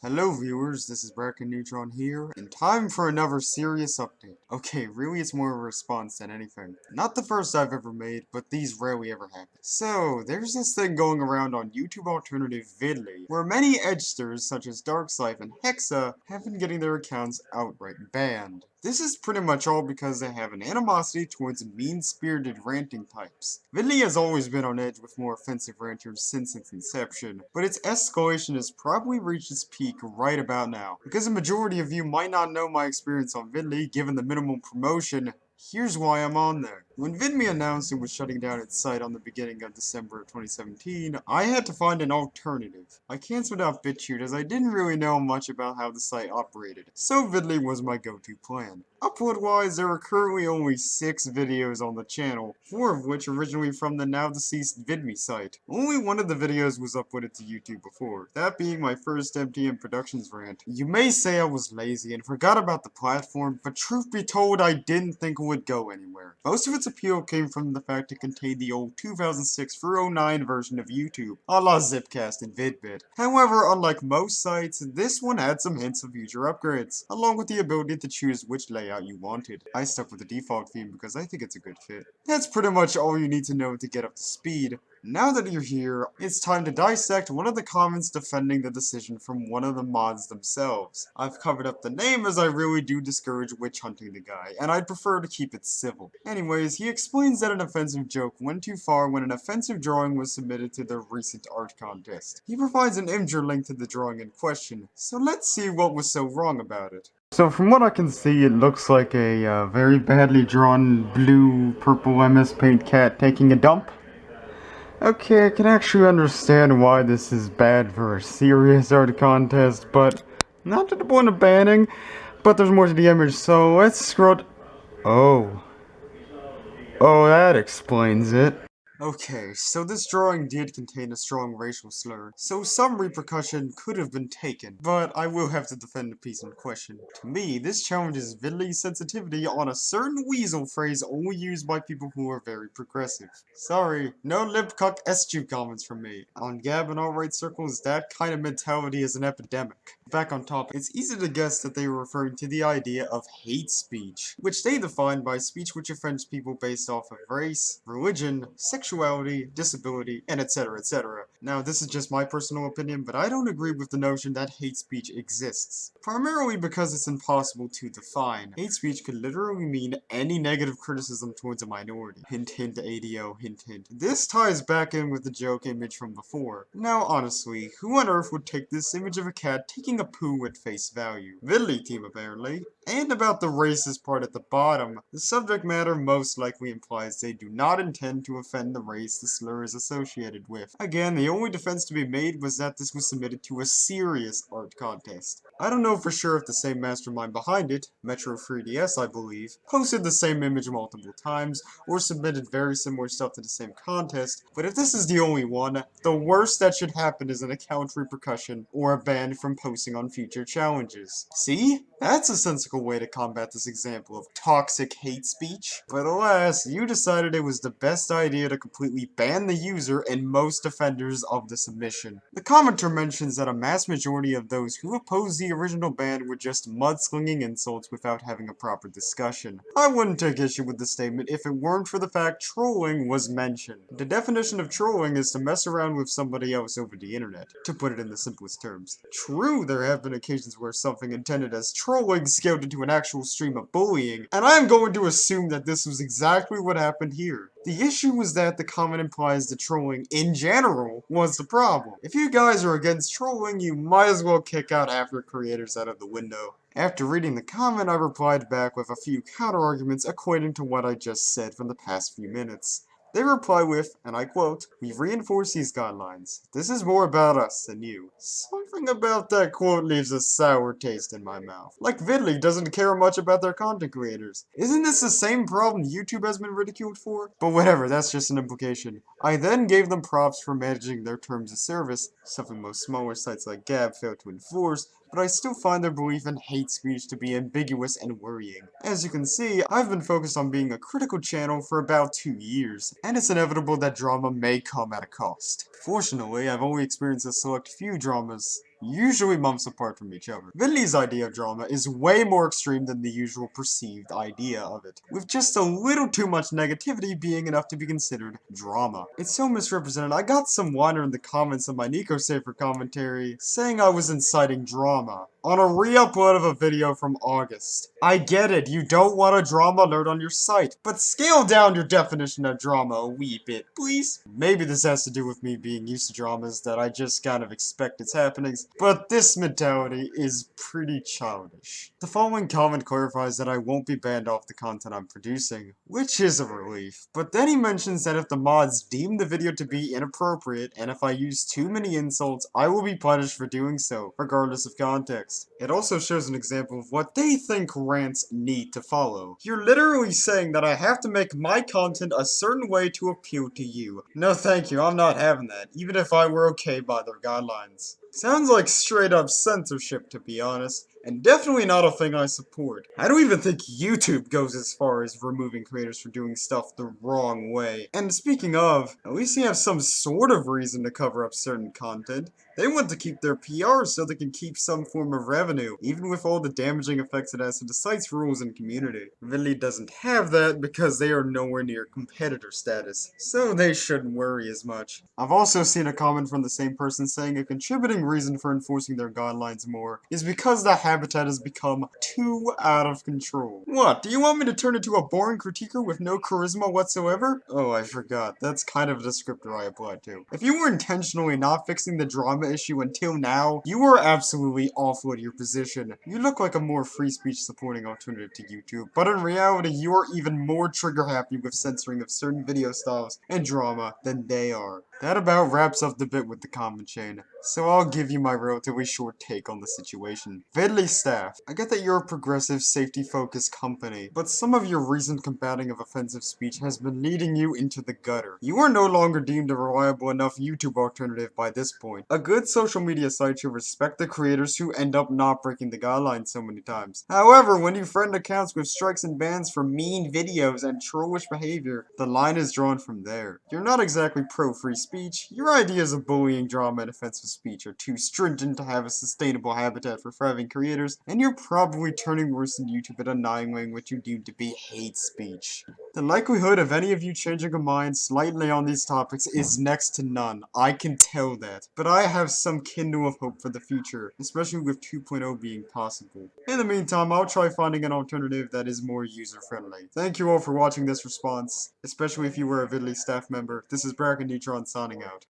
Hello viewers, this is Bracken Neutron here, and time for another serious update. Okay, really it's more of a response than anything. Not the first I've ever made, but these rarely ever happen. So, there's this thing going around on YouTube alternative VidLii, where many edgesters such as Darkslife and Hexa have been getting their accounts outright banned. This is pretty much all because they have an animosity towards mean-spirited ranting types. VidLii has always been on edge with more offensive ranters since its inception, but its escalation has probably reached its peak right about now. Because a majority of you might not know my experience on VidLii given the minimum promotion, here's why I'm on there. When VidMe announced it was shutting down its site on the beginning of December of 2017, I had to find an alternative. I canceled out BitChute as I didn't really know much about how the site operated, so VidLii was my go-to plan. Upload-wise, there are currently only 6 videos on the channel, 4 of which originally from the now-deceased VidMe site. Only one of the videos was uploaded to YouTube before, that being my first MTM Productions rant. You may say I was lazy and forgot about the platform, but truth be told, I didn't think it would go anywhere. Most of its appeal came from the fact it contained the old 2006 through 09 version of YouTube, a la Zipcast and VidBit. However, unlike most sites, this one had some hints of future upgrades, along with the ability to choose which layout you wanted. I stuck with the default theme because I think it's a good fit. That's pretty much all you need to know to get up to speed. Now that you're here, it's time to dissect one of the comments defending the decision from one of the mods themselves. I've covered up the name as I really do discourage witch hunting the guy, and I'd prefer to keep it civil. Anyways, he explains that an offensive joke went too far when an offensive drawing was submitted to the recent art contest. He provides an Imgur link to the drawing in question, so let's see what was so wrong about it. So from what I can see, it looks like a very badly drawn blue-purple MS Paint cat taking a dump. Okay, I can actually understand why this is bad for a serious art contest, but not to the point of banning. But there's more to the image, so let's scroll. Oh, that explains it. Okay, so this drawing did contain a strong racial slur, so some repercussion could have been taken, but I will have to defend the piece in question. To me, this challenges VidLii's sensitivity on a certain weasel phrase only used by people who are very progressive. Sorry, no lip-cuck SQ comments from me. On Gab and alt-right circles, that kind of mentality is an epidemic. Back on topic, it's easy to guess that they were referring to the idea of hate speech, which they define by speech which offends people based off of race, religion, sexuality, disability, and etc. etc. Now, this is just my personal opinion, but I don't agree with the notion that hate speech exists. Primarily because it's impossible to define. Hate speech could literally mean any negative criticism towards a minority. Hint hint ADO, hint hint. This ties back in with the joke image from before. Now, honestly, who on earth would take this image of a cat taking a poo at face value? VidLii team apparently. And about the racist part at the bottom, the subject matter most likely implies they do not intend to offend the race the slur is associated with. Again, the only defense to be made was that this was submitted to a serious art contest. I don't know for sure if the same mastermind behind it, Metro 3DS I believe, posted the same image multiple times, or submitted very similar stuff to the same contest, but if this is the only one, the worst that should happen is an account repercussion, or a ban from posting on future challenges. See? That's a sensible way to combat this example of toxic hate speech. But alas, you decided it was the best idea to completely ban the user and most offenders of the submission. The commenter mentions that a mass majority of those who opposed the original ban were just mudslinging insults without having a proper discussion. I wouldn't take issue with the statement if it weren't for the fact trolling was mentioned. The definition of trolling is to mess around with somebody else over the internet, to put it in the simplest terms. True, there have been occasions where something intended as trolling scaled into an actual stream of bullying, and I am going to assume that this was exactly what happened here. The issue was that the comment implies that trolling, in general, was the problem. If you guys are against trolling, you might as well kick out after creators out of the window. After reading the comment, I replied back with a few counter-arguments equating to what I just said from the past few minutes. They reply with, and I quote, "We've reinforced these guidelines. This is more about us than you." Something about that quote leaves a sour taste in my mouth. Like VidLii doesn't care much about their content creators. Isn't this the same problem YouTube has been ridiculed for? But whatever, that's just an implication. I then gave them props for managing their terms of service, something most smaller sites like Gab fail to enforce, but I still find their belief in hate speech to be ambiguous and worrying. As you can see, I've been focused on being a critical channel for about 2 years, and it's inevitable that drama may come at a cost. Fortunately, I've only experienced a select few dramas usually months apart from each other. VidLii's idea of drama is way more extreme than the usual perceived idea of it, with just a little too much negativity being enough to be considered drama. It's so misrepresented. I got some whiner in the comments of my Nico Safer commentary saying I was inciting drama on a re-upload of a video from August. I get it, you don't want a drama alert on your site, but scale down your definition of drama a wee bit, please. Maybe this has to do with me being used to dramas that I just kind of expect its happenings, but this mentality is pretty childish. The following comment clarifies that I won't be banned off the content I'm producing, which is a relief, but then he mentions that if the mods deem the video to be inappropriate, and if I use too many insults, I will be punished for doing so, regardless of context. It also shows an example of what they think rants need to follow. You're literally saying that I have to make my content a certain way to appeal to you. No thank you, I'm not having that, even if I were okay by their guidelines. Sounds like straight up censorship, to be honest, and definitely not a thing I support. I don't even think YouTube goes as far as removing creators for doing stuff the wrong way. And speaking of, at least they have some sort of reason to cover up certain content. They want to keep their PR so they can keep some form of revenue, even with all the damaging effects it has to the site's rules and community. VidLii doesn't have that because they are nowhere near competitor status, so they shouldn't worry as much. I've also seen a comment from the same person saying a contributing reason for enforcing their guidelines more is because the habitat has become too out of control. What, do you want me to turn into a boring critiquer with no charisma whatsoever? Oh, I forgot. That's kind of a descriptor I applied to. If you were intentionally not fixing the drama issue until now, you are absolutely awful at your position. You look like a more free speech supporting alternative to YouTube, but in reality, you are even more trigger happy with censoring of certain video styles and drama than they are. That about wraps up the bit with the comment chain, so I'll give you my relatively short take on the situation. VidLii staff, I get that you're a progressive, safety-focused company, but some of your recent combating of offensive speech has been leading you into the gutter. You are no longer deemed a reliable enough YouTube alternative by this point. A good social media site should respect the creators who end up not breaking the guidelines so many times. However, when you friend accounts with strikes and bans for mean videos and trollish behavior, the line is drawn from there. You're not exactly pro-free speech. Your ideas of bullying, drama, and offensive speech are too stringent to have a sustainable habitat for thriving creators, and you're probably turning worse than YouTube at annihilating what you deem to be hate speech. The likelihood of any of you changing a mind slightly on these topics is next to none. I can tell that. But I have some kindle of hope for the future, especially with 2.0 being possible. In the meantime, I'll try finding an alternative that is more user-friendly. Thank you all for watching this response, especially if you were a VidLii staff member. This is Neutron signing out.